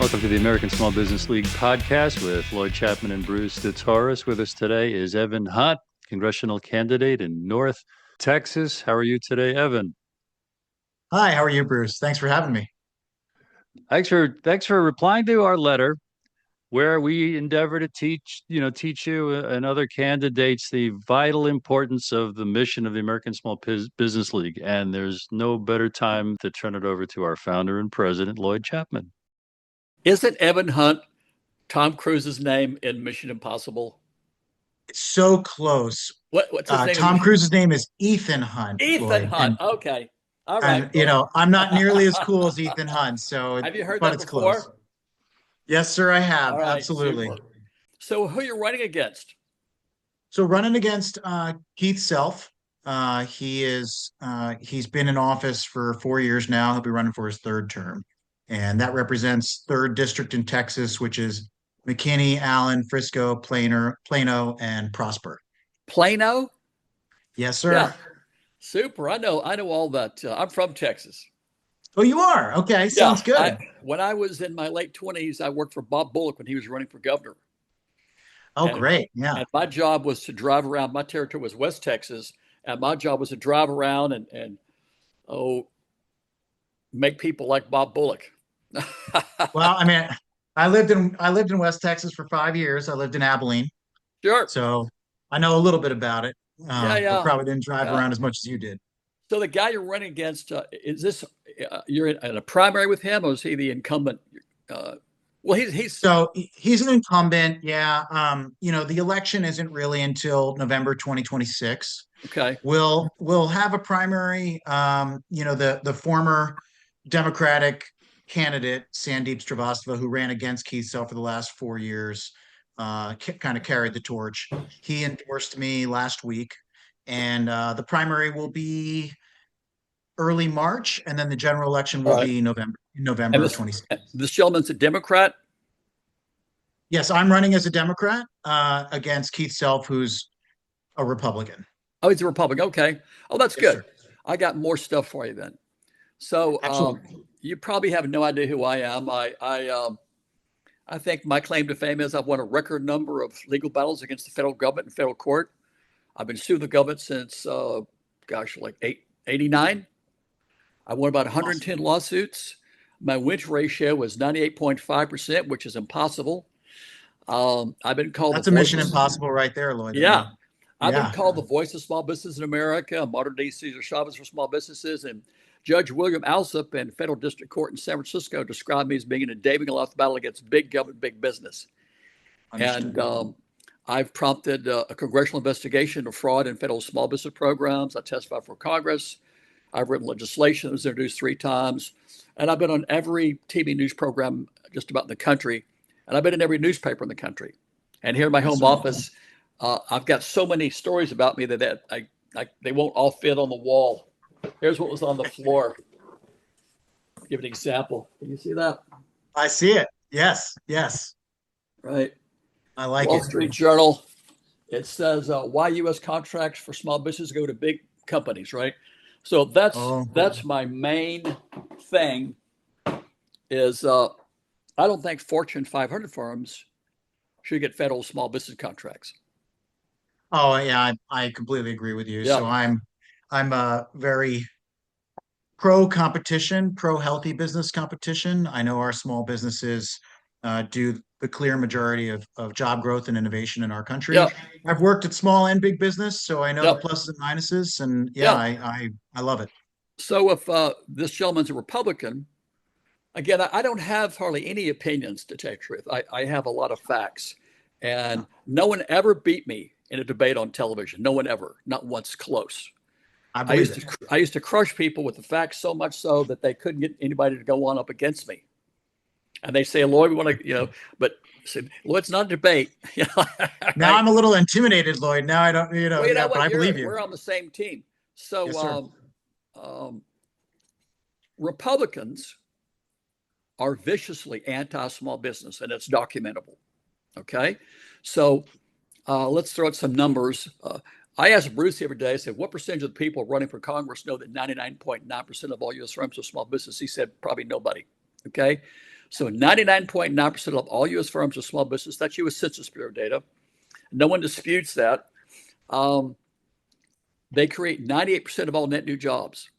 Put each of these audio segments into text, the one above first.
Welcome to the American Small Business League podcast with Lloyd Chapman and Bruce DeTorres. With us today is Evan Hunt, congressional candidate in North Texas. How are you today, Evan? Hi, how are you, Bruce? Thanks for having me. Thanks for replying to our letter where we endeavor to teach you and other candidates the vital importance of the mission of the American Small Business League. And there's no better time to turn it over to our founder and president, Lloyd Chapman. Isn't Evan Hunt Tom Cruise's name in Mission Impossible? It's so close. What's his name? Tom Cruise's name is Ethan Hunt, Ethan Lloyd, Hunt. Okay. All right. and I'm not nearly as cool as Ethan Hunt, Have you heard but that it's before? close. Yes, sir, I have. All right. Absolutely. Super. So who you're running against? So running against Keith Self. He's been in office for 4 years now. He'll be running for his third term. And that represents third district in Texas, which is McKinney, Allen, Frisco, Plano, and Prosper. Plano? Yes, Yeah. sir. Super. I know all that. I'm from Texas. Oh, you are? Okay, Yeah. sounds good. When I was in my late 20s, I worked for Bob Bullock when he was running for governor. Oh, And, great. Yeah. and my job was to drive around. My territory was West Texas. And my job was to drive around and make people like Bob Bullock. Well, I mean, I lived in West Texas for 5 years. I lived in Abilene, Sure. so I know a little bit about it, Yeah, but yeah, probably didn't drive yeah. around as much as you did. So the guy you're running against, is this you're in a primary with him, or is he the incumbent? Uh, well, he's So he's an incumbent. Yeah. The election isn't really until November 2026. okay. We'll have a primary. The former Democratic candidate Sandeep Srivastava, who ran against Keith Self for the last 4 years, kind of carried the torch. He endorsed me last week, and the primary will be early March, and then the general election All will right. be November And November of 26. this gentleman's a Democrat. Yes, I'm running as a Democrat against Keith Self, who's a Republican. Oh, he's a Republican. Okay. Oh, that's Yes, good. sir. I got more stuff for you then. So Absolutely. you probably have no idea who I am. I think my claim to fame is I've won a record number of legal battles against the federal government and federal court. I've been suing the government since, like 89. I won about Awesome. 110 lawsuits. My win ratio was 98.5%, which is impossible. I've been called the That's a mission voiceless. impossible right there, Lloyd. I Yeah. mean, I've been yeah. called the voice of small business in America, modern day Cesar Chavez for small businesses. And Judge William Alsup in Federal District Court in San Francisco described me as being in a David Goliath battle against big government, big business. And Understood. I've prompted a congressional investigation of fraud in federal small business programs. I testified for Congress. I've written legislation that was introduced 3 times. And I've been on every TV news program just about in the country. And I've been in every newspaper in the country. And here in my Yes, home sir. office, I've got so many stories about me that they won't all fit on the wall. Here's what was on the floor. Give an example. Can you see that? I see it. Yes, yes. Right. I like Wall it. Street Journal. It says why U.S. contracts for small business go to big companies. Right. So Oh, that's my main thing. Is I don't think Fortune 500 firms should get federal small business contracts. oh yeah, I completely agree with you. Yeah. So I'm a very pro competition, pro healthy business competition. I know our small businesses do the clear majority of job growth and innovation in our country. Yeah. I've worked at small and big business, so I know the Yeah. pluses and minuses, and yeah, Yeah. I love it. So if this gentleman's a Republican, again, I don't have hardly any opinions to tell you the truth. I have a lot of facts. And no one ever beat me in a debate on television. No one ever, not once close. I I believe used it. to I used to crush people with the facts so much so that they couldn't get anybody to go on up against me. And they say, Lloyd, we want to, but I said, Lloyd's not a debate. Now Right? I'm a little intimidated, Lloyd. Now I don't, Well, you know yeah, but what? I believe you. We're on the same team. Yes, sir. So Republicans are viciously anti-small business, and it's documentable. Okay, so let's throw out some numbers. I asked Bruce the other day, I said, what percentage of the people running for Congress know that 99.9% of all U.S. firms are small business? He said, probably nobody. Okay. So 99.9% of all U.S. firms are small business. That's U.S. Census Bureau data. No one disputes that. They create 98% of all net new jobs.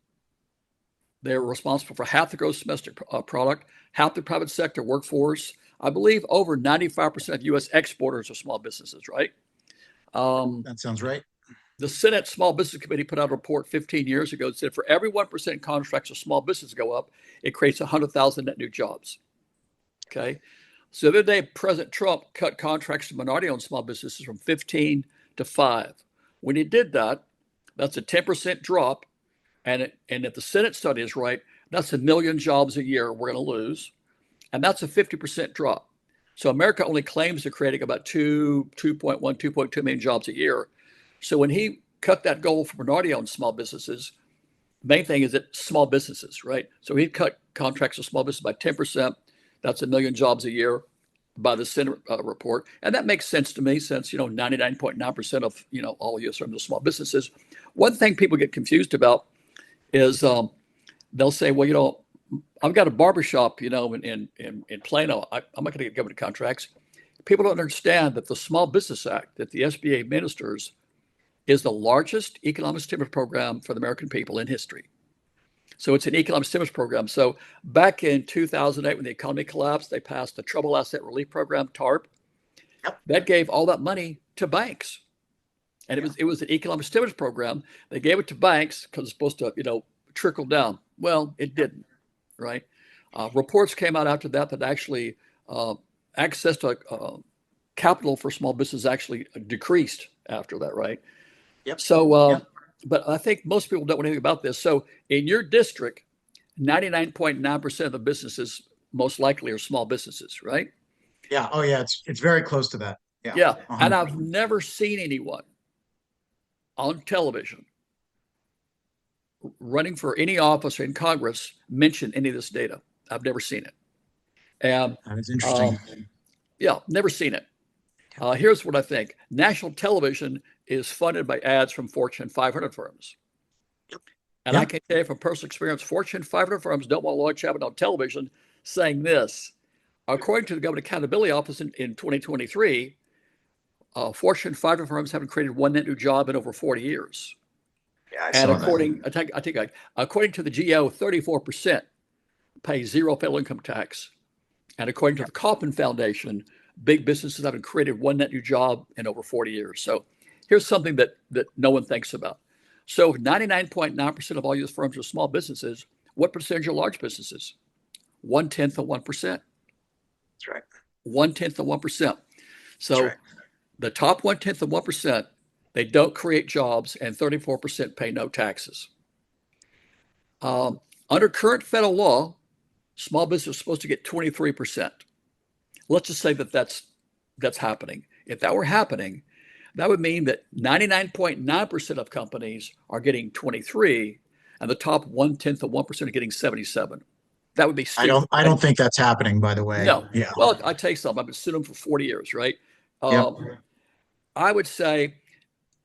They're responsible for half the gross domestic product, half the private sector workforce. I believe over 95% of U.S. exporters are small businesses, right? That sounds right. The Senate Small Business Committee put out a report 15 years ago that said for every 1% contracts of small business go up, it creates 100,000 net new jobs. Okay. So the other day, President Trump cut contracts to minority-owned small businesses from 15 to 5. When he did that, that's a 10% drop. And if the Senate study is right, that's 1 million jobs a year we're going to lose. And that's a 50% drop. So America only claims to creating about 2.1, 2.2 million jobs a year. So when he cut that goal for minority-owned small businesses, the main thing is that small businesses, right? So he cut contracts of small business by 10%. That's 1 million jobs a year by the Senate report. And that makes sense to me since, 99.9% of, all U.S. firms are small businesses. One thing people get confused about is they'll say, well, I've got a barbershop, in Plano. I'm not going to get government contracts. People don't understand that the Small Business Act that the SBA administers is the largest economic stimulus program for the American people in history. So it's an economic stimulus program. So back in 2008, when the economy collapsed, they passed the Trouble Asset Relief Program, TARP. Yep. That gave all that money to banks. And it was an economic stimulus program. They gave it to banks because it's supposed to, trickle down. Well, it didn't, right? Reports came out after that actually access to capital for small business actually decreased after that, right? Yep. So, but I think most people don't know anything about this. So in your district, 99.9% of the businesses most likely are small businesses, right? Yeah. Oh, yeah. It's very close to that. Yeah. Yeah. 100%. And I've never seen anyone on television running for any office in Congress mention any of this data. I've never seen it. And That is interesting. yeah, never seen it. Here's what I think. National television is funded by ads from Fortune 500 firms. And I can tell you from personal experience, Fortune 500 firms don't want Lloyd Chapman on television saying this. According to the Government Accountability Office in 2023, Fortune 500 firms haven't created one net new job in over 40 years. Yeah, And according to the GAO, 34% pay zero federal income tax. And according to the Kauffman Foundation, big businesses haven't created one net new job in over 40 years. So here's something that no one thinks about. So 99.9% of all U.S. firms are small businesses. What percentage are large businesses? 1/10 of 1%. That's right. 1/10 of 1%. So the top 1/10 of 1%, they don't create jobs, and 34% pay no taxes. Under current federal law, small business is supposed to get 23%. Let's just say that's happening. If that were happening, that would mean that 99.9% of companies are getting 23, and the top 1/10 of 1% are getting 77. That would be stupid. I don't think that's happening, by the way. No. Yeah. Well, I tell you something. I've been suing them for 40 years, right? Yep. I would say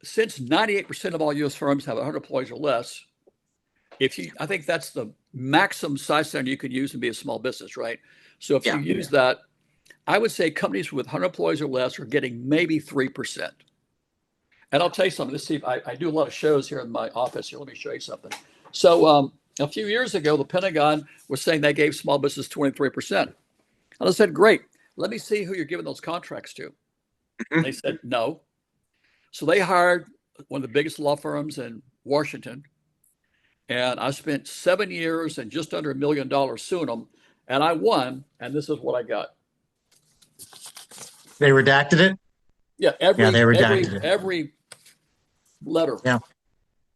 since 98% of all U.S. firms have 100 employees or less, I think that's the maximum size standard you could use and be a small business, right? So if you use that, I would say companies with 100 employees or less are getting maybe 3%. And I'll tell you something. Let's see. I do a lot of shows here in my office here. Let me show you something. So a few years ago, the Pentagon was saying they gave small business 23%. And I said, great. Let me see who you're giving those contracts to. And they said, no. So they hired one of the biggest law firms in Washington. And I spent 7 years and just under $1 million suing them. And I won. And this is what I got. They redacted it? Yeah, they redacted it. Every letter. Yeah.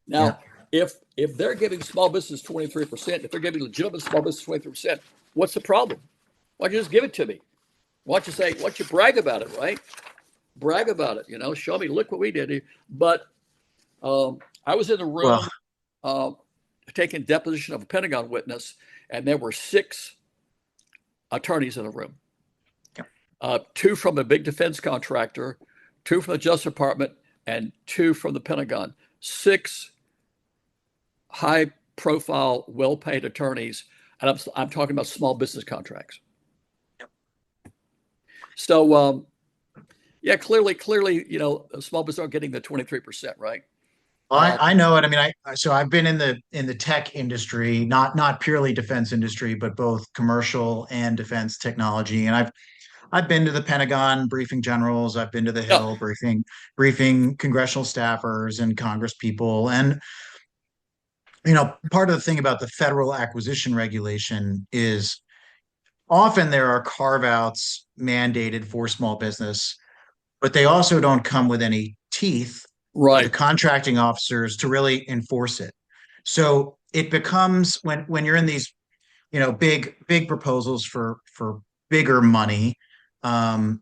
Now, if they're giving small business 23%, if they're giving legitimate small business 23%, what's the problem? Why don't you just give it to me? Why don't you brag about it, right? Brag about it, show me, look what we did. But I was in the room taking deposition of a Pentagon witness, and there were 6 attorneys in the room. 2 from a big defense contractor, 2 from the Justice Department, and 2 from the Pentagon. 6 high-profile, well-paid attorneys, and I'm talking about small business contracts. So, yeah, clearly, small business aren't getting the 23%, right? I know it. I mean, so I've been in the tech industry, not purely defense industry, but both commercial and defense technology. And I've been to the Pentagon briefing generals. I've been to the Yeah, Hill briefing congressional staffers and Congress people. And part of the thing about the federal acquisition regulation is often there are carve outs mandated for small business, but they also don't come with any teeth for the right, contracting officers to really enforce it. So it becomes when you're in these, big proposals for bigger money, um,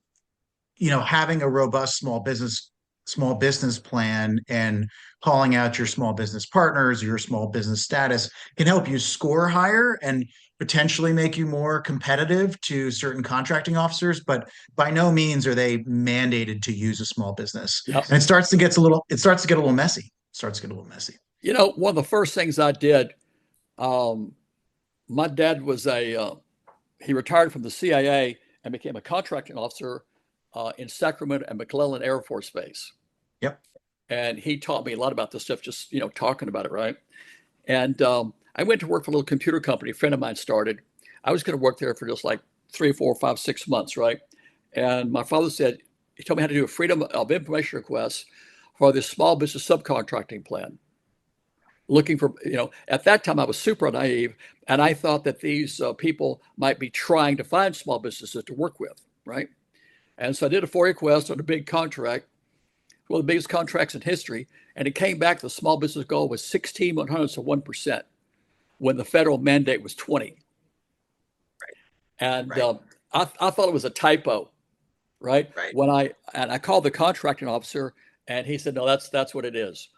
having a robust small business plan and calling out your small business partners, your small business status can help you score higher and potentially make you more competitive to certain contracting officers, but by no means are they mandated to use a small business. yep. And it starts to get a little messy. One of the first things I did, um, my dad he retired from the CIA and became a contracting officer in Sacramento and McClellan Air Force Base. Yep. And he taught me a lot about this stuff, just, talking about it, right? And I went to work for a little computer company a friend of mine started. I was going to work there for just like 3, 4, 5, 6 months, right? And my father said, he told me how to do a freedom of information request for this small business subcontracting plan. Looking for, at that time I was super naive and I thought that these people might be trying to find small businesses to work with, right? And so I did a FOIA request on a big contract, one of the biggest contracts in history, and it came back the small business goal was 16/100% when the federal mandate was 20. And Right. I thought it was a typo, right? Right. I called the contracting officer and he said, no, that's what it is.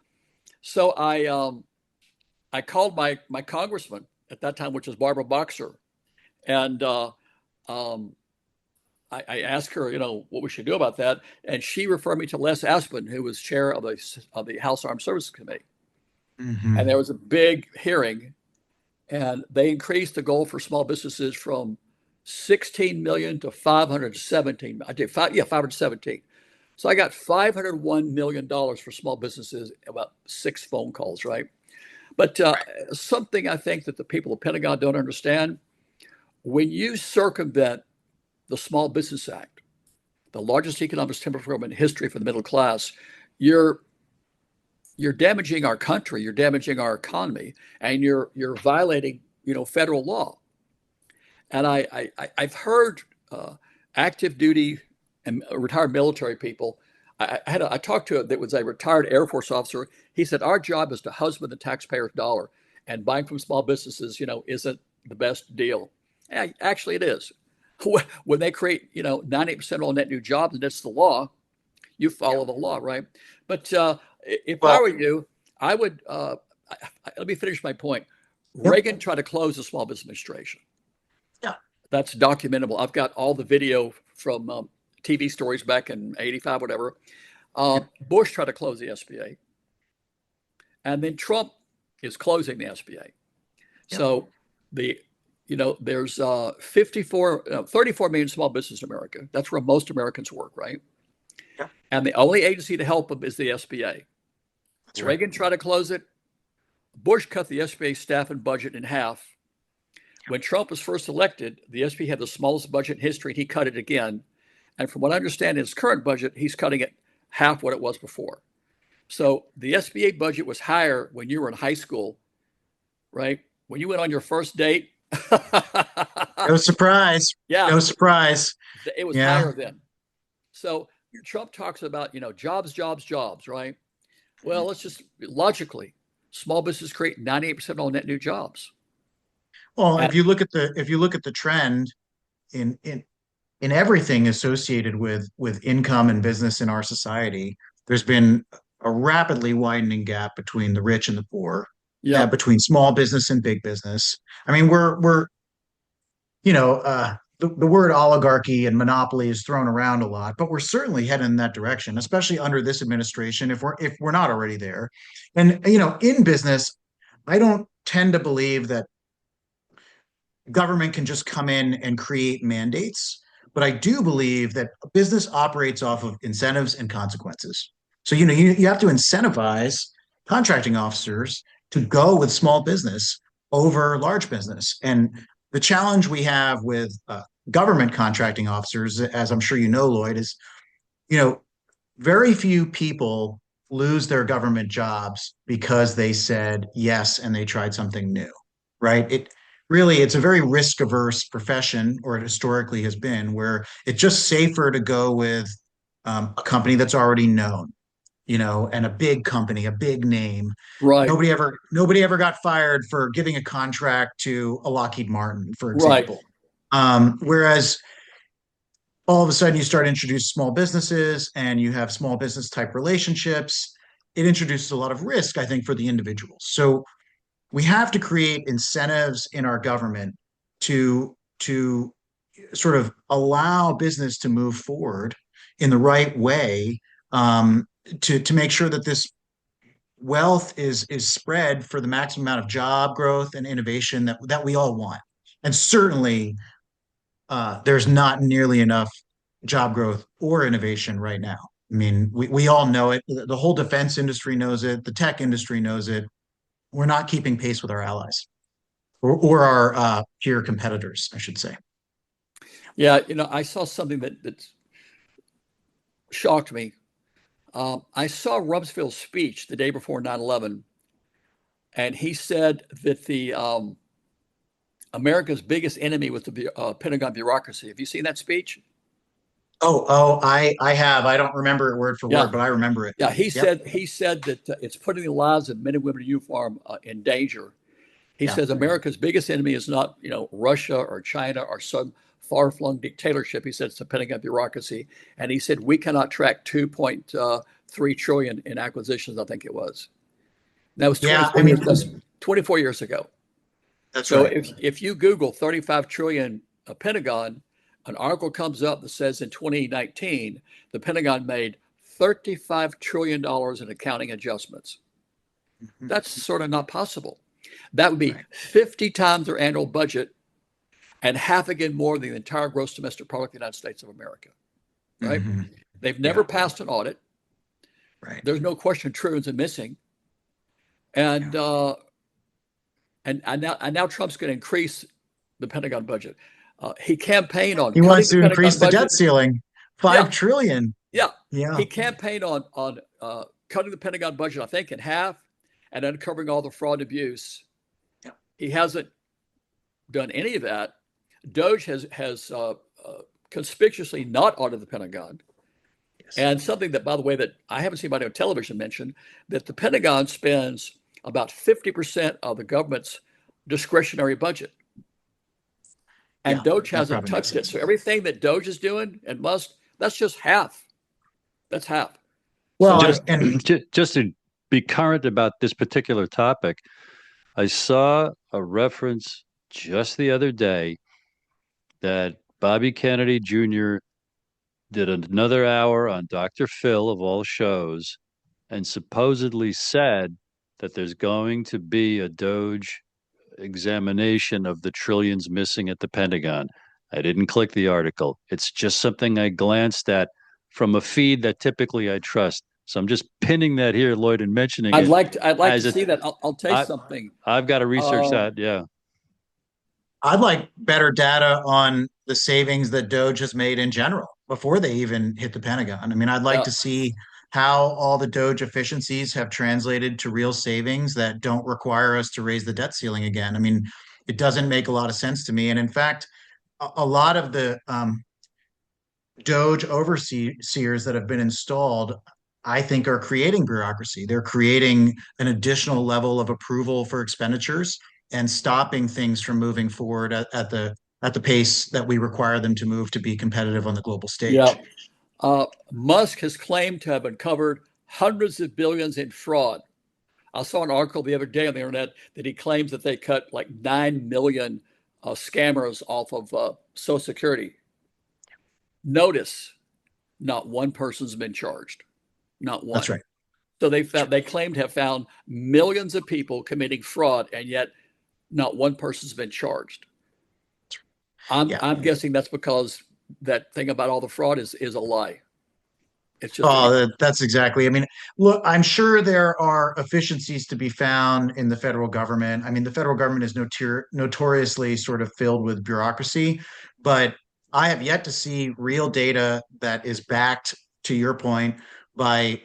So I called my congressman at that time, which was Barbara Boxer, and um, I asked her, what we should do about that, and she referred me to Les Aspin, who was chair of the House Armed Services Committee, and there Mhm. was a big hearing, and they increased the goal for small businesses from 16 million to 517. I did 517. So I got $501 million for small businesses, about 6 phone calls, right? But Right. something I think that the people of the Pentagon don't understand, when you circumvent the Small Business Act, the largest economic stimulus program in history for the middle class, you're damaging our country, you're damaging our economy, and you're violating federal law. And I've heard active duty and retired military people. I talked to that was a retired Air Force officer. He said our job is to husband the taxpayer's dollar, and buying from small businesses, isn't the best deal. Actually, it is. When they create, 98% of all net new jobs, and that's the law, you Yeah. follow the law, right? But if I Well, were you, I would. Let me finish my point. yep. Reagan tried to close the Small Business Administration. Yeah. That's documentable. I've got all the video from TV stories back in '85, whatever. Yep. Bush tried to close the SBA, and then Trump is closing the SBA. Yep. So the there's 34 million small businesses in America. That's where most Americans work, right? Yep. And the only agency to help them is the SBA. That's right. Reagan tried to close it. Bush cut the SBA staff and budget in half. When Trump was first elected, the SBA had the smallest budget in history, and he cut it again. And from what I understand, in his current budget, he's cutting it half what it was before. So the SBA budget was higher when you were in high school, right? When you went on your first date, No surprise. yeah, No surprise. it was Yeah. higher then. So Trump talks about, jobs, jobs, jobs, right? Well, let's just logically, small business create 98% of all net new jobs. Well, And if you look at the trend in everything associated with income and business in our society, there's been a rapidly widening gap between the rich and the poor, yeah, between small business and big business. I mean, we're the word oligarchy and monopoly is thrown around a lot, but we're certainly heading in that direction, especially under this administration, if we're not already there. And in business, I don't tend to believe that government can just come in and create mandates. but I do believe that a business operates off of incentives and consequences. So, you have to incentivize contracting officers to go with small business over large business. And the challenge we have with government contracting officers, as I'm sure you know, Lloyd, is, you know, very few people lose their government jobs because they said yes and they tried something new, right? It's a very risk averse profession, or it historically has been, where it's just safer to go with a company that's already known, and a big company, a big name. Right. Nobody ever got fired for giving a contract to a Lockheed Martin, for Right. example. Whereas all of a sudden you start to introduce small businesses and you have small business type relationships, it introduces a lot of risk, I think, for the individuals. So we have to create incentives in our government to sort of allow business to move forward in the right way, to make sure that this wealth is spread for the maximum amount of job growth and innovation that we all want. And certainly, there's not nearly enough job growth or innovation right now. I mean, we all know it. The whole defense industry knows it. The tech industry knows it. We're not keeping pace with our allies, or our peer competitors, I should say. Yeah, I saw something that shocked me. I saw Rumsfeld's speech the day before 9/11, and he said that the America's biggest enemy was the Pentagon bureaucracy. Have you seen that speech? I have. I don't remember it word for Yeah, word, but I remember it. yeah. He Yep. said that it's putting the lives of men and women in uniform in danger. He Yeah. says America's biggest enemy is not, Russia or China or some far-flung dictatorship. He said it's the Pentagon bureaucracy, and he said we cannot track 2.3 trillion in acquisitions. I think it was. That was Yeah. 24 I mean, years. That's 24 years ago. that's So right. if you Google 35 trillion Pentagon, an article comes up that says in 2019 the Pentagon made $35 trillion in accounting adjustments. Mhm. That's sort of not possible. That would be Right. 50 times their annual budget and half again more than the entire gross domestic product of the United States of America. Right? Mhm. They've never Yeah. passed an audit. Right. There's no question trillions are missing. And Yeah. now Trump's going to increase the Pentagon budget. He campaigned on He cutting wants the to Pentagon increase the budget. debt ceiling, Yeah, 5 trillion. yeah. Yeah. He campaigned on cutting the Pentagon budget, I think, in half and uncovering all the fraud and abuse. Yeah. He hasn't done any of that. Doge has conspicuously not audited the Pentagon. Yes. And something that, by the way, that I haven't seen anybody on television mention, that the Pentagon spends about 50% of the government's discretionary budget. And Yeah. Doge That hasn't probably makes touched it. sense. So everything that Doge is doing and Musk, that's just half. That's half. Well, So Just and just to be current about this particular topic, I saw a reference just the other day that Bobby Kennedy Jr. did another hour on Dr. Phil of all shows and supposedly said that there's going to be a Doge examination of the trillions missing at the Pentagon. I didn't click the article. It's just something I glanced at from a feed that typically I trust. So I'm just pinning that here, Lloyd, and mentioning it I'd like to as see that. I'll tell you I, something. I've got to research Uh, that. Yeah. I'd like better data on the savings that Doge has made in general before they even hit the Pentagon. I mean, I'd like yeah, to see how all the Doge efficiencies have translated to real savings that don't require us to raise the debt ceiling again. I mean, it doesn't make a lot of sense to me. And in fact, a lot of the Doge overseers that have been installed, I think, are creating bureaucracy. They're creating an additional level of approval for expenditures and stopping things from moving forward at the pace that we require them to move to be competitive on the global yeah. stage. Musk has claimed to have uncovered hundreds of billions in fraud. I saw an article the other day on the internet that he claims that they cut like 9 million scammers off of Social Security. Notice, not one person's been charged. Not That's one. right. So they claim to have found millions of people committing fraud, and yet not one person's been charged. Yeah. I'm guessing that's because that thing about all the fraud is a lie. It's just Oh, that's exactly. I mean, look, I'm sure there are efficiencies to be found in the federal government. I mean, the federal government is notoriously sort of filled with bureaucracy, but I have yet to see real data that is backed, to your point, by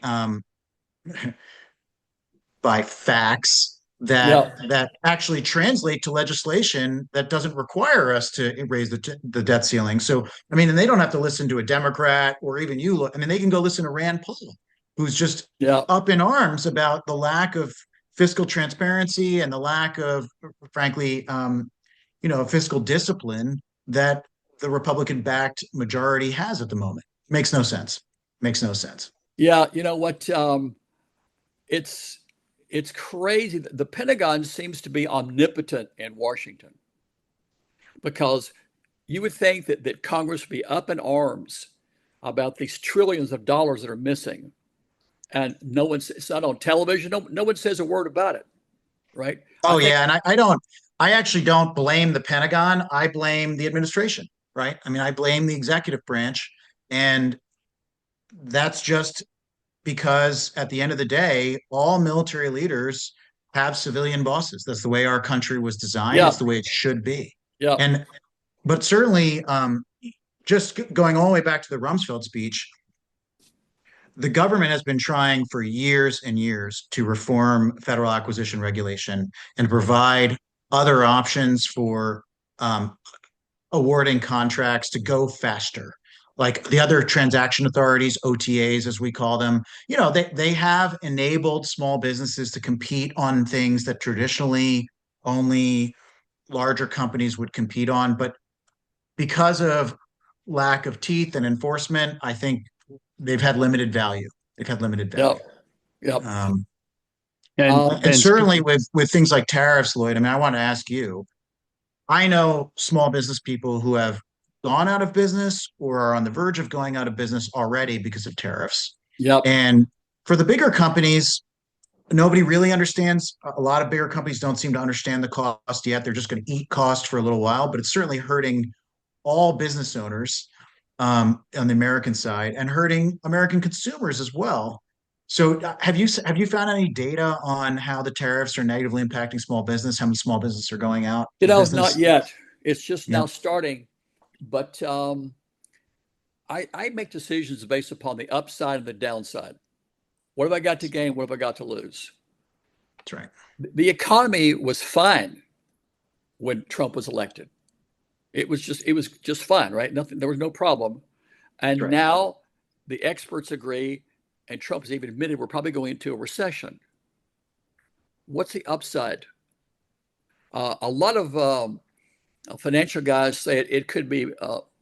by facts yeah, that actually translate to legislation that doesn't require us to raise the debt ceiling. So, I mean, and they don't have to listen to a Democrat or even you. Look, I mean, they can go listen to Rand Paul, who's just yeah, up in arms about the lack of fiscal transparency and the lack of, frankly, fiscal discipline that the Republican-backed majority has at the moment. Makes no sense. Makes no sense. yeah. You know what? It's it's crazy. The Pentagon seems to be omnipotent in Washington because you would think that Congress would be up in arms about these trillions of dollars that are missing, and no one's it's not on television. No one says a word about it, right? I Oh think, yeah, and I actually don't blame the Pentagon. I blame the administration, right? I mean, I blame the executive branch, and that's just because at the end of the day, all military leaders have civilian bosses. That's the way our country was designed. yeah, It's the way it should be. yeah, And but certainly, just going all the way back to the Rumsfeld speech, the government has been trying for years and years to reform federal acquisition regulation and provide other options for um, awarding contracts to go faster. Like the other transaction authorities, OTAs, as we call them, they have enabled small businesses to compete on things that traditionally only larger companies would compete on. But because of lack of teeth and enforcement, I think they've had limited value. They've had limited yeah, value. yeah. Um, And and and certainly speaking, with things like tariffs, Lloyd, I mean, I want to ask you, I know small business people who have gone out of business or are on the verge of going out of business already because of tariffs. Yep. And for the bigger companies, nobody really understands. A lot of bigger companies don't seem to understand the cost yet. They're just going to eat cost for a little while, but it's certainly hurting all business owners on the American side and hurting American consumers as well. So have you found any data on how the tariffs are negatively impacting small business? How many small businesses are going out of Not business? yet. It's just Yeah, now starting. But I make decisions based upon the upside and the downside. What have I got to gain? What have I got to lose? that's right. The economy was fine when Trump was elected. It was just fine, right? Nothing, there was no problem. That's And right. now the experts agree, and Trump has even admitted we're probably going into a recession. What's the upside? A lot of financial guys say it could be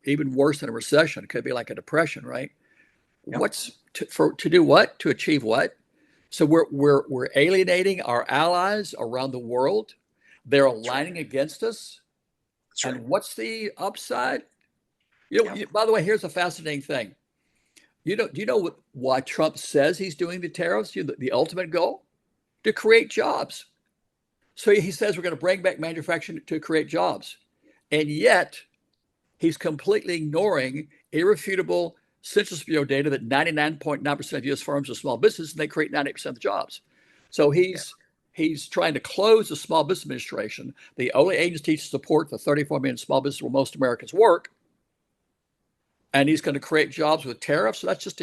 even worse than a recession. It could be like a depression, right? Yep. To do what? To achieve what? So we're alienating our allies around the world. They're That's right. aligning against us. That's right. And what's the upside? Yep. By the way, here's a fascinating thing. Do you know why Trump says he's doing the tariffs? The ultimate goal? To create jobs. So he says we're going to bring back manufacturing to create jobs. And yet he's completely ignoring irrefutable Census Bureau data that 99.9% of U.S. firms are small businesses and they create 98% of the jobs. So Yeah. he's trying to close the Small Business Administration, the only agency to support the 34 million small businesses where most Americans work, and he's going to create jobs with tariffs. So that's just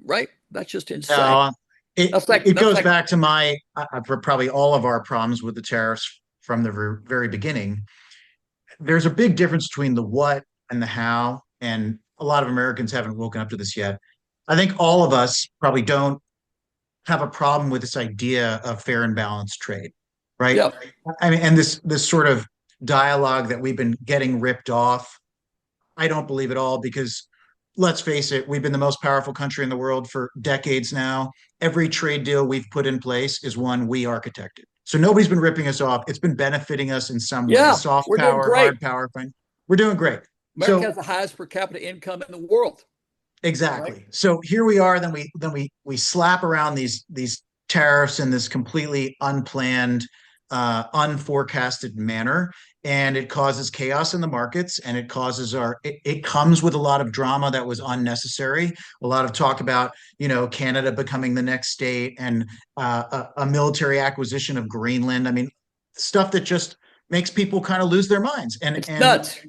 right. That's just insane. Uh, it That's like it that's goes like back to my for probably all of our problems with the tariffs from the very beginning. There's a big difference between the what and the how, and a lot of Americans haven't woken up to this yet. I think all of us probably don't have a problem with this idea of fair and balanced trade, right? yeah, I mean, and this sort of dialogue that we've been getting ripped off, I don't believe at all because let's face it, we've been the most powerful country in the world for decades now. Every trade deal we've put in place is one we architected. So nobody's been ripping us off. It's been benefiting us in some way. yeah. Soft We're doing power, great. hard power, fine. We're doing great. America has So the highest per capita income in the world, right? exactly. So here we are. Then we slap around these tariffs in this completely unplanned, unforecasted manner, and it causes chaos in the markets, and it comes with a lot of drama that was unnecessary. A lot of talk about, Canada becoming the next state, and a military acquisition of Greenland. I mean, stuff that just makes people kind of lose their minds. And It's nuts.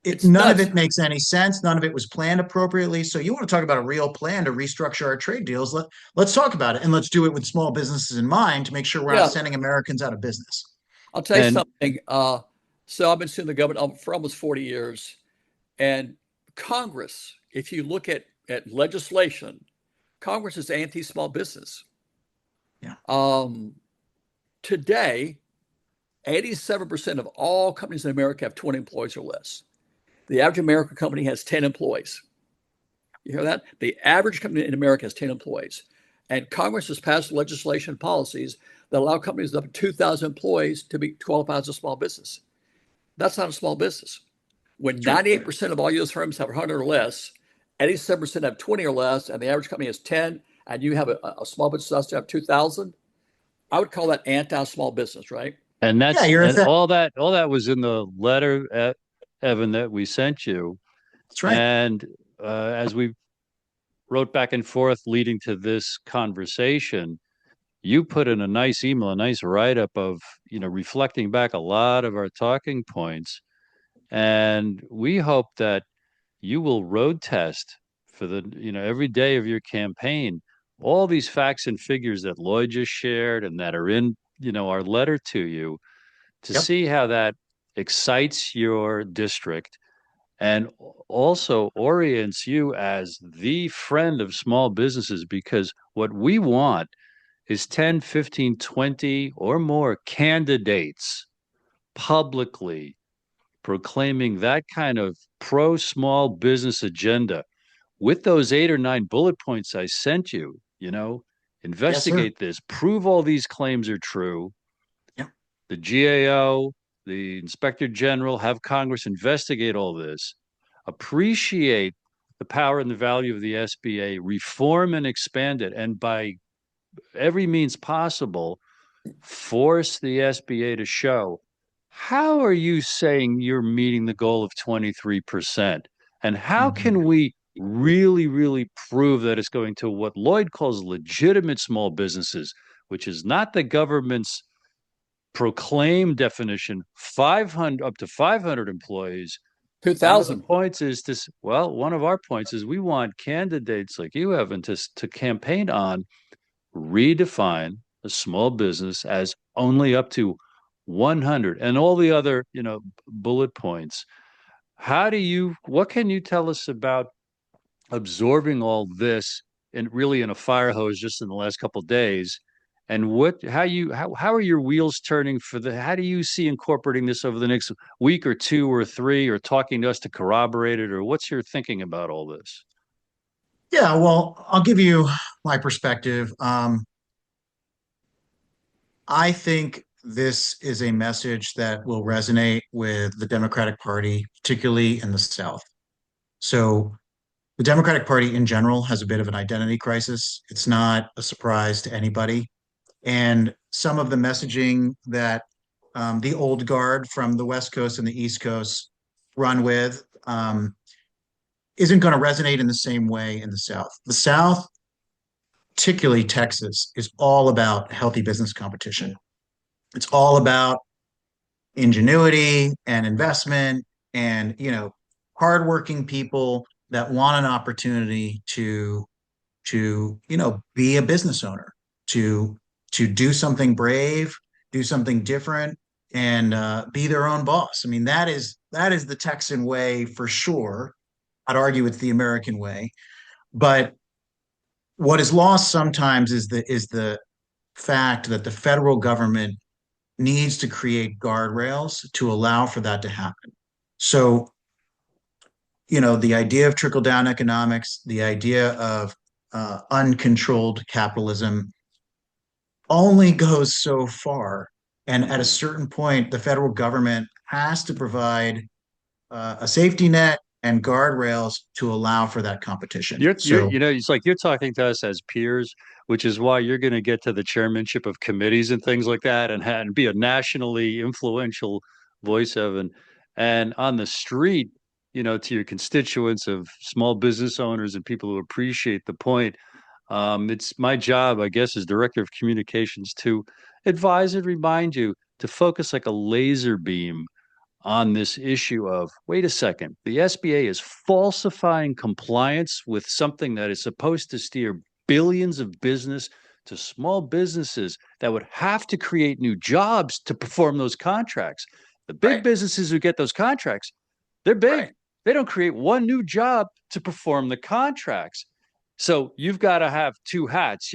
It's none of nuts. it makes any sense. None of it was planned appropriately. So you want to talk about a real plan to restructure our trade deals? Let's talk about it, and let's do it with small businesses in mind to make sure we're not Yeah, sending Americans out of business. I'll tell you And something. So I've been suing the government for almost 40 years. And Congress, if you look at legislation, Congress is anti-small business. Yeah. Today, 87% of all companies in America have 20 employees or less. The average American company has 10 employees. You hear that? The average company in America has 10 employees. And Congress has passed legislation and policies that allow companies up to 2,000 employees to be qualified as a small business. That's not a small business. When 98% of all U.S. firms have 100 or less, 87% have 20 or less, and the average company has 10, and you have a small business that have 2,000, I would call that anti-small business, right? and Yeah, that's you're and all that was in the letter, Evan, that we sent you. that's right. And as we wrote back and forth leading to this conversation, you put in a nice email, a nice write-up of, reflecting back a lot of our talking points. And we hope that you will road test for every day of your campaign, all these facts and figures that Lloyd just shared and that are in, our letter to you, to Yep. see how that excites your district and also orients you as the friend of small businesses, because what we want is 10, 15, 20 or more candidates publicly proclaiming that kind of pro small business agenda with those 8 or 9 bullet points I sent you. Yes, sir. Investigate this, prove all these claims are true. Yep. The GAO, the Inspector General, have Congress investigate all this, appreciate the power and the value of the SBA, reform and expand it, and by every means possible, force the SBA to show how are you saying you're meeting the goal of 23%? And how Mhm. can we really, really prove that it's going to what Lloyd calls legitimate small businesses, which is not the government's proclaimed definition, 500 up to 500 employees. One of the 2,000. points is this. Well, one of our points is we want candidates like you, Evan, to campaign on redefine a small business as only up to 100 and all the other, bullet points. What can you tell us about absorbing all this and really in a fire hose just in the last couple of days? And how are your wheels turning how do you see incorporating this over the next week or 2 or 3, or talking to us to corroborate it, or what's your thinking about all this? Yeah, well, I'll give you my perspective. I think this is a message that will resonate with the Democratic Party, particularly in the South. So, the Democratic Party in general has a bit of an identity crisis. It's not a surprise to anybody. And some of the messaging that the old guard from the West Coast and the East Coast run with isn't going to resonate in the same way in the South. The South, particularly Texas, is all about healthy business competition. It's all about ingenuity and investment and, hardworking people that want an opportunity to be a business owner, to do something brave, do something different, and be their own boss. I mean, that is the Texan way for sure. I'd argue it's the American way, but what is lost sometimes is the fact that the federal government needs to create guardrails to allow for that to happen. So, the idea of trickle down economics, the idea of uncontrolled capitalism only goes so far. And at a certain point, the federal government has to provide a safety net and guardrails to allow for that competition. So, It's like you're talking to us as peers, which is why you're going to get to the chairmanship of committees and things like that, and be a nationally influential voice, Evan. And on the street, to your constituents of small business owners and people who appreciate the point, it's my job, I guess, as director of communications to advise and remind you to focus like a laser beam on this issue of, wait a second, the SBA is falsifying compliance with something that is supposed to steer billions of business to small businesses that would have to create new jobs to perform those contracts. The big businesses who get those contracts, they're big. Right. They don't create one new job to perform the contracts. So you've got to have two hats,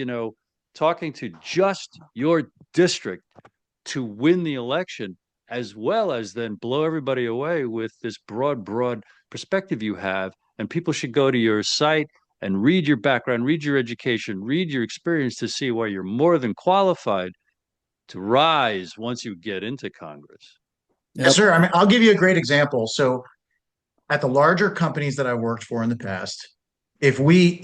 talking to just your district to win the election, as well as then blow everybody away with this broad perspective you have. And people should go to your site and read your background, read your education, read your experience to see why you're more than qualified to rise once you get into Congress. Yep. Yes, sir. I mean, I'll give you a great example. So at the larger companies that I worked for in the past, if we,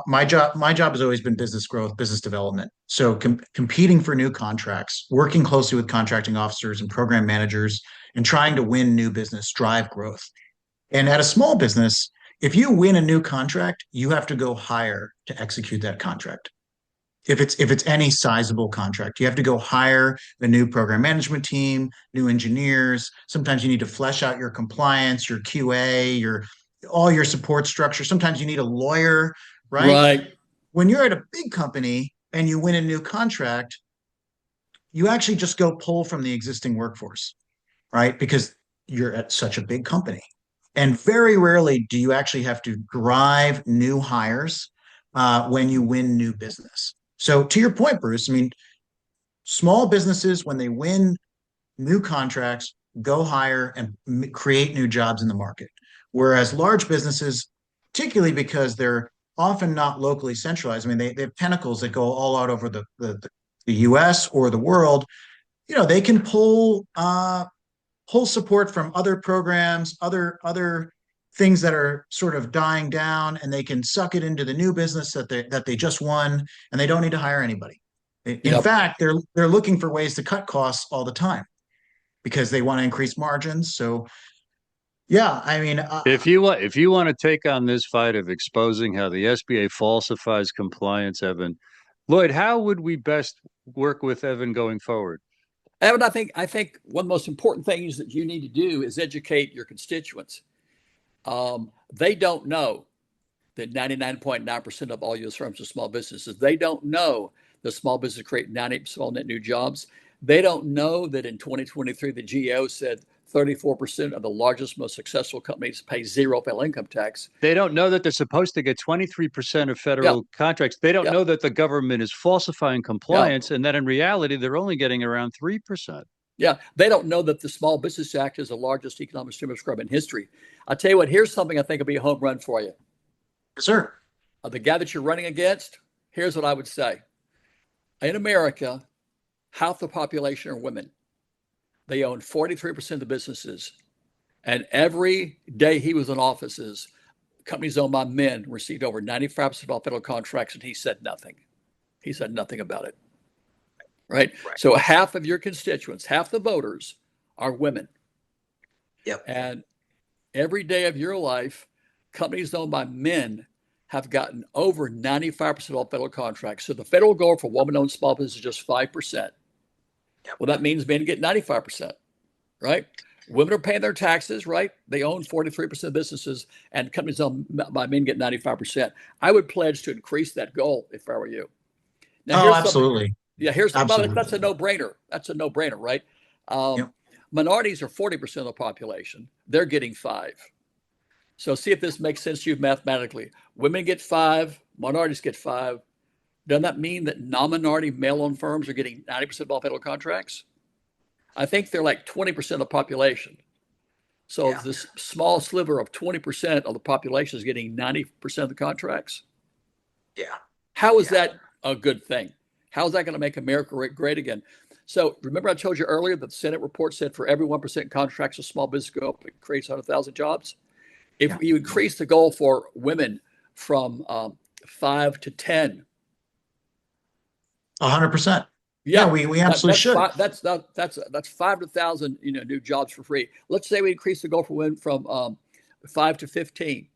my job has always been business growth, business development. So competing for new contracts, working closely with contracting officers and program managers, and trying to win new business, drive growth. And at a small business, if you win a new contract, you have to go hire to execute that contract. If it's any sizable contract, you have to go hire the new program management team, new engineers. Sometimes you need to flesh out your compliance, your QA, all your support structure. Sometimes you need a lawyer, right? Right. When you're at a big company and you win a new contract, you actually just go pull from the existing workforce, right? Because you're at such a big company. And very rarely do you actually have to drive new hires when you win new business. So to your point, Bruce, I mean, small businesses, when they win new contracts, go hire and create new jobs in the market. Whereas large businesses, particularly because they're often not locally centralized, I mean, they have tentacles that go all out over the US or the world, they can pull support from other programs, other things that are sort of dying down, and they can suck it into the new business that they just won, and they don't need to hire anybody. In fact, they're looking for ways to cut costs all the time because they want to increase margins. So, yeah, I mean, if you want to take on this fight of exposing how the SBA falsifies compliance, Evan, Lloyd, how would we best work with Evan going forward? Evan, I think one of the most important things that you need to do is educate your constituents. They don't know that 99.9% of all U.S. firms are small businesses. They don't know that small businesses create 98% of all net new jobs. They don't know that in 2023, the GAO said 34% of the largest, most successful companies pay zero federal income tax. They don't know that they're supposed to get 23% of federal contracts. They don't know that the government is falsifying compliance and that in reality, they're only getting around 3%. Yeah, they don't know that the Small Business Act is the largest economic stimulus program in history. I'll tell you what, here's something I think will be a home run for you. Yes, sir. The guy that you're running against, here's what I would say. In America, half the population are women. They own 43% of the businesses. And every day he was in offices, companies owned by men received over 95% of all federal contracts, and he said nothing. He said nothing about it. Right? So half of your constituents, half the voters are women. Yep. And every day of your life, companies owned by men have gotten over 95% of all federal contracts. So the federal goal for woman-owned small business is just 5%. Yep. Well, that means men get 95%, right? Women are paying their taxes, right? They own 43% of businesses, and companies owned by men get 95%. I would pledge to increase that goal if I were you. Now, absolutely. Yeah, that's a no-brainer. That's a no-brainer, right? Minorities are 40% of the population. They're getting 5%. So see if this makes sense to you mathematically. Women get 5%, minorities get 5%. Doesn't that mean that non-minority male-owned firms are getting 90% of all federal contracts? I think they're like 20% of the population. So this small sliver of 20% of the population is getting 90% of the contracts. Yeah. How is that a good thing? How is that going to make America great again? So remember I told you earlier that the Senate report said for every 1% contracts a small business go up, it creates 100,000 jobs. If you increase the goal for women from 5 to 10. 100%. Yeah, Yeah, we absolutely should. that's 5,000 new jobs for free. Let's say we increase the goal for women from 5 to 15.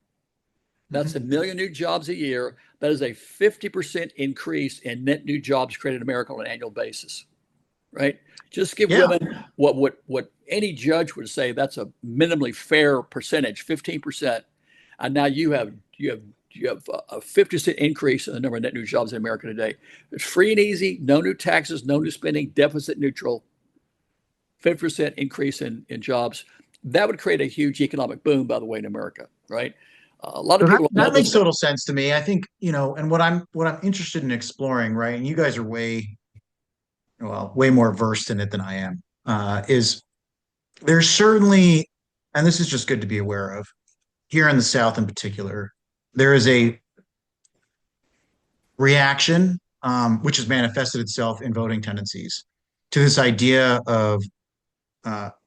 That's Mhm. 1 million new jobs a year. That is a 50% increase in net new jobs created in America on an annual basis, right? Just give Yeah. women what any judge would say that's a minimally fair percentage, 15%. And now you have a 50% increase in the number of net new jobs in America today. It's free and easy, no new taxes, no new spending, deficit neutral, 50% increase in jobs. That would create a huge economic boom, by the way, in America, right? A lot So of people don't know that makes this. total sense to me. I think, and what I'm interested in exploring, right? And you guys are way more versed in it than I am, is there's certainly, and this is just good to be aware of, here in the South in particular, there is a reaction, which has manifested itself in voting tendencies, to this idea of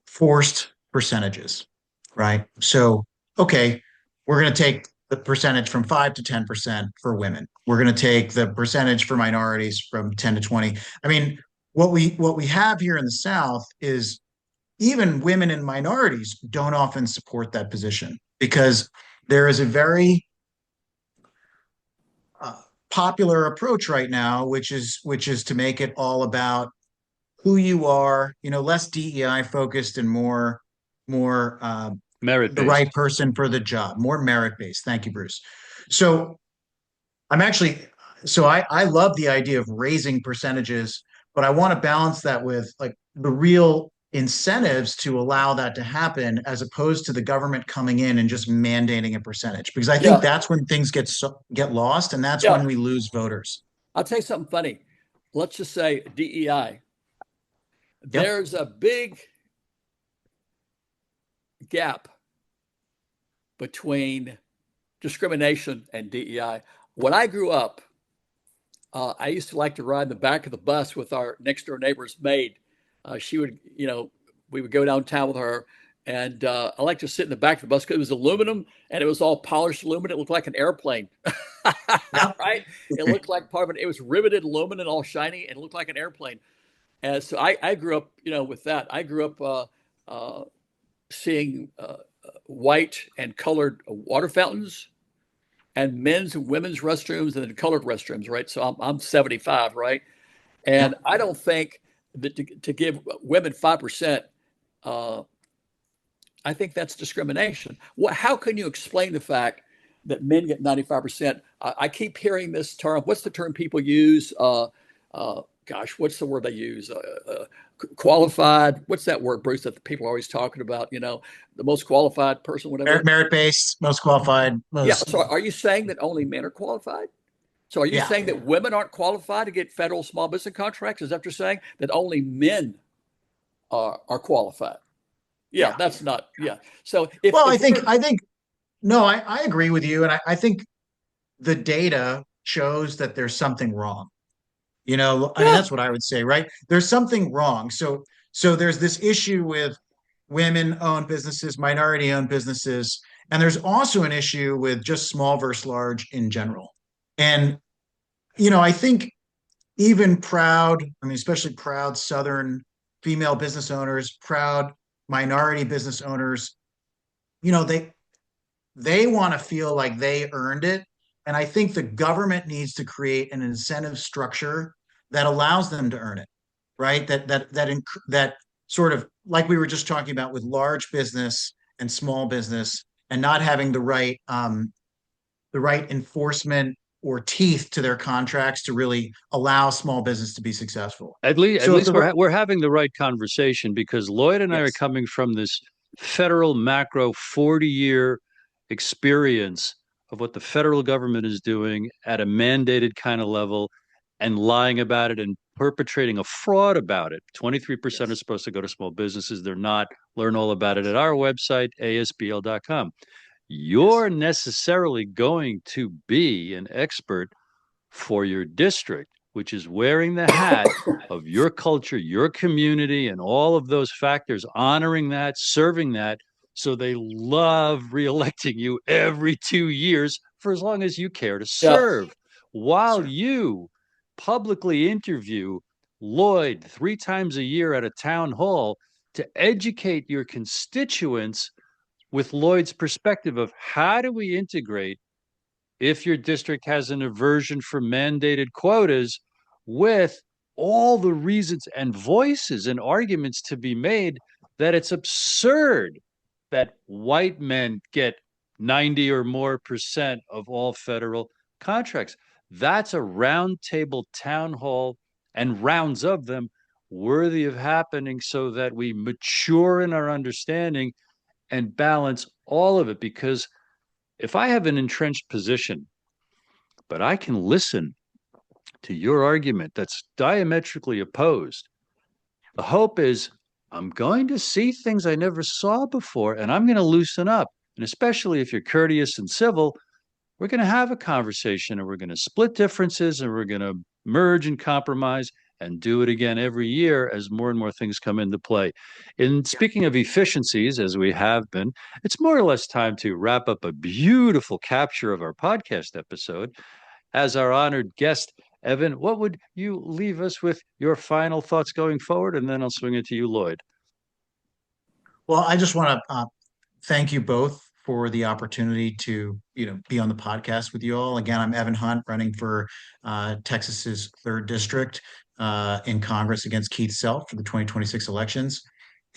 forced percentages, right? So, okay, we're going to take the percentage from 5 to 10% for women. We're going to take the percentage for minorities from 10 to 20. I mean, what we have here in the South is even women and minorities don't often support that position because there is a very uh, popular approach right now, which is to make it all about who you are, less DEI focused and more Merit the right based. person for the job, more merit based. Thank you, Bruce. So I'm actually, so I love the idea of raising percentages, but I want to balance that with like the real incentives to allow that to happen as opposed to the government coming in and just mandating a percentage because I think Yeah, that's when things get lost and that's yeah. when we lose voters. I'll tell you something funny. Let's just say DEI. Yep. There's a big gap between discrimination and DEI. When I grew up, I used to like to ride in the back of the bus with our next door neighbor's maid. She would, we would go downtown with her, and I like to sit in the back of the bus because it was aluminum and it was all polished aluminum. It looked like an airplane, Yep. right? It looked like part of it. It was riveted aluminum, all shiny, and it looked like an airplane. And so I grew up, with that. I grew up seeing white and colored water fountains and men's and women's restrooms and then colored restrooms, right? So I'm 75, right? And Yep. I don't think that to give women 5%, uh, I think that's discrimination. How can you explain the fact that men get 95%? I keep hearing this term. What's the term people use? Gosh, what's the word they use? Qualified. What's that word, Bruce, that the people are always talking about? The most qualified person, whatever. Merit based, most qualified, Yeah. most. So are you saying that only men are qualified? So are you Yeah. saying that women aren't qualified to get federal small business contracts? Is that what you're saying? That only men are qualified? Yeah, Yeah. that's not. Yeah. So if Well, I if think we're I think no, I agree with you, and I think the data shows that there's something wrong. I mean, yeah that's what I would say, right? There's something wrong. So there's this issue with women-owned businesses, minority-owned businesses, and there's also an issue with just small versus large in general. And I think even proud, I mean, especially proud Southern female business owners, proud minority business owners, you know, they want to feel like they earned it. And I think the government needs to create an incentive structure that allows them to earn it, right? That sort of like we were just talking about with large business and small business, and not having the right enforcement or teeth to their contracts to really allow small business to be successful. At So if least the we're having the right conversation because Lloyd and I are yes, coming from this federal macro 40-year experience of what the federal government is doing at a mandated kind of level and lying about it and perpetrating a fraud about it. 23% are yes, supposed to go to small businesses. They're not. Learn all about it at our website, asbl.com. yes, You're necessarily going to be an expert for your district, which is wearing the hat of your culture, your community, and all of those factors, honoring that, serving that. So they love reelecting you every 2 years for as long as you care to yeah serve, while sir. you publicly interview Lloyd 3 times a year at a town hall to educate your constituents with Lloyd's perspective of how do we integrate if your district has an aversion for mandated quotas with all the reasons and voices and arguments to be made that it's absurd that white men get 90 or more percent of all federal contracts. That's a roundtable town hall and rounds of them worthy of happening so that we mature in our understanding and balance all of it. Because if I have an entrenched position, but I can listen to your argument that's diametrically opposed, the hope is I'm going to see things I never saw before, and I'm going to loosen up. And especially if you're courteous and civil, we're going to have a conversation and we're going to split differences and we're going to merge and compromise and do it again every year as more and more things come into play. In speaking of efficiencies, as we have been, it's more or less time to wrap up a beautiful capture of our podcast episode. As our honored guest, Evan, what would you leave us with your final thoughts going forward? And then I'll swing it to you, Lloyd. Well, I just want to thank you both for the opportunity to be on the podcast with you all. Again, I'm Evan Hunt, running for Texas's 3rd district in Congress against Keith Self for the 2026 elections.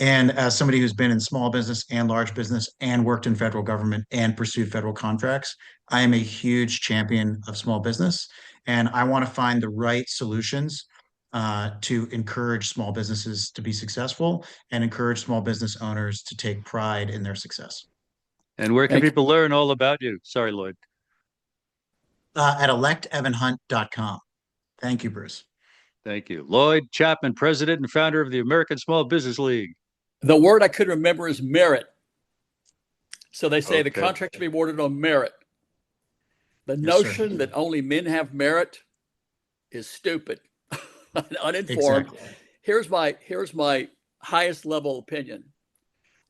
And as somebody who's been in small business and large business and worked in federal government and pursued federal contracts, I am a huge champion of small business. And I want to find the right solutions to encourage small businesses to be successful and encourage small business owners to take pride in their success. And where can people learn all about you? Sorry, Lloyd. At electevanhunt.com. Thank you, Bruce. Thank you. Lloyd Chapman, president and founder of the American Small Business League. The word I could remember is merit. So they say the contract should be awarded on merit. The notion that only men have merit is stupid, uninformed. Exactly. Here's my highest level opinion.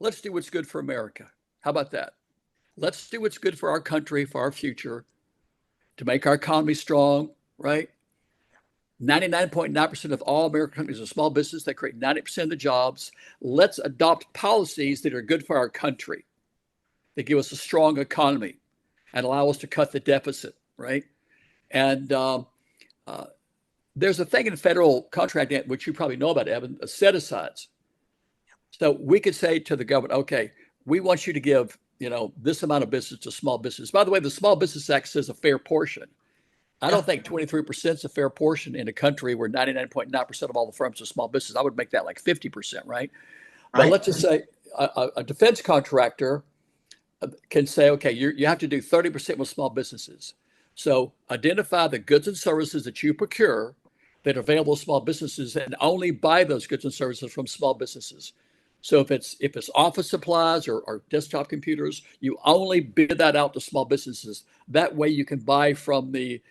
Let's do what's good for America. How about that? Let's do what's good for our country, for our future, to make our economy strong, right? 99.9% of all American companies are small business. They create 90% of the jobs. Let's adopt policies that are good for our country, that give us a strong economy and allow us to cut the deficit, right? And there's a thing in federal contracting, which you probably know about, Evan, set-asides. So we could say to the government, okay, we want you to give, this amount of business to small business. By the way, the Small Business Act says a fair portion. I don't think 23% is a fair portion in a country where 99.9% of all the firms are small business. I would make that like 50%, right? But let's just say a defense contractor can say, okay, you have to do 30% with small businesses. So identify the goods and services that you procure that are available to small businesses and only buy those goods and services from small businesses. So if it's office supplies or desktop computers, you only bid that out to small businesses. That way you can buy from the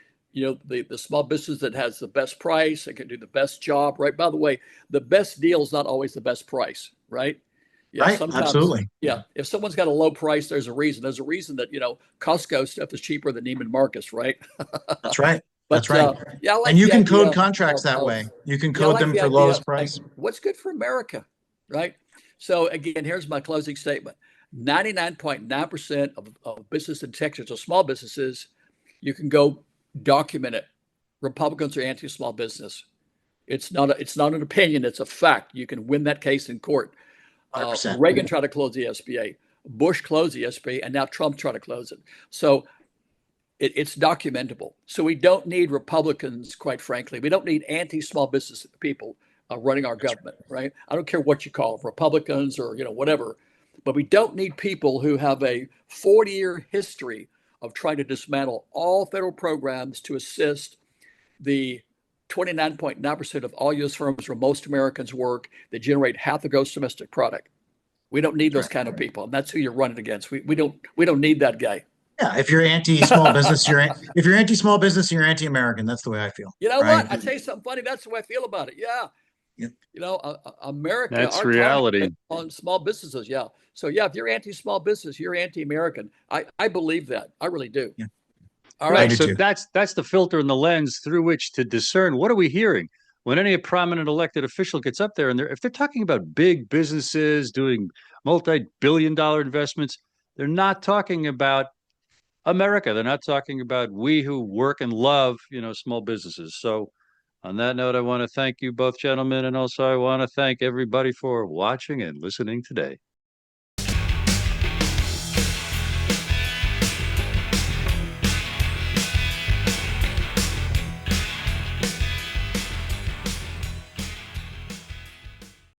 small business that has the best price and can do the best job, right? By the way, the best deal is not always the best price, right? Yeah, right. Absolutely. Yeah. If someone's got a low price, there's a reason. There's a reason that, Costco stuff is cheaper than Neiman Marcus, right? That's right. That's right. And you can code contracts that way. You can code them for lowest price. What's good for America, right? So again, here's my closing statement. 99.9% of business in Texas are small businesses. You can go document it. Republicans are anti-small business. It's not an opinion. It's a fact. You can win that case in court. Reagan tried to close the SBA. Bush closed the SBA, and now Trump tried to close it. So it's documentable. So we don't need Republicans, quite frankly. We don't need anti-small business people running our government, right? I don't care what you call them, Republicans or whatever. But we don't need people who have a 40-year history of trying to dismantle all federal programs to assist the 29.9% of all U.S. firms where most Americans work that generate half the gross domestic product. We don't need those kind of people, and that's who you're running against. We don't need that guy. Yeah, if you're anti-small business, if you're anti-small business, you're anti-American. That's the way I feel. You know what? I tell you something funny. That's the way I feel about it. Yeah. America. That's reality on small businesses. Yeah. So yeah, if you're anti-small business, you're anti-American. I believe that. I really do. Yeah. All right. So that's the filter and the lens through which to discern what are we hearing. when any prominent elected official gets up there and if they're talking about big businesses doing multi-billion-dollar investments, they're not talking about America. They're not talking about we who work and love, small businesses. So on that note, I want to thank you both, gentlemen, and also I want to thank everybody for watching and listening today.